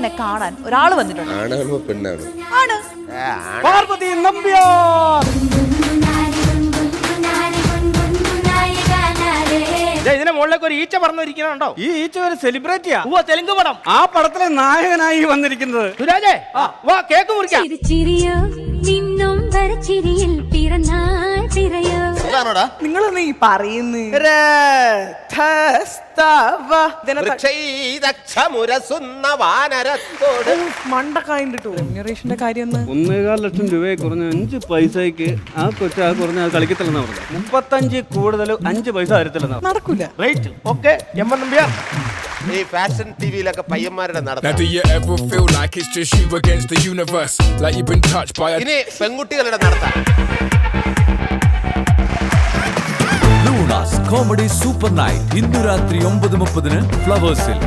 ചേട്ടനെ കാണാൻ ഒരാൾ വന്നിട്ടുണ്ട്. ആണാണോ പെണ്ണാണോ? ആണ്. പാർവതി നമ്പ്യാർ. ഇതിന്റെ മുകളിലേക്ക് ഒരു ഈച്ച പറഞ്ഞിരിക്കണുണ്ടോ? ഈ ഈച്ച ഒരു സെലിബ്രിറ്റിയാ. തെലുങ്ക് പടം. ആ പടത്തിലെ നായകനായി വന്നിരിക്കുന്നത്. സുരാജേ വാ കേക്ക് മുറിക്കാം. നിങ്ങൾ നീ പറയുന്നു മണ്ടക്കായിട്ടോ ജനറേഷന്റെ കാര്യം 1.25 ലക്ഷം രൂപയെ കുറഞ്ഞ 5 പൈസക്ക് ആ കൊച്ചു ആ കുറഞ്ഞ കളിക്കത്തില്ലെന്നാ പറഞ്ഞു. 35 കൂടുതൽ 5 പൈസ തരത്തില്ലെന്നാ. നടക്കൂല. Rate okay. നമ്പ്യാർ ഈ ഫാഷൻ ടിവിയിലൊക്കെ പയ്യന്മാരുടെ നടത്തും. ഇനി പെൺകുട്ടികളുടെ നടത്താം. ലൂണാസ് കോമഡി സൂപ്പർ നൈറ്റ് ഇന്ന് രാത്രി 9:30 ഫ്ലവേഴ്സിൽ.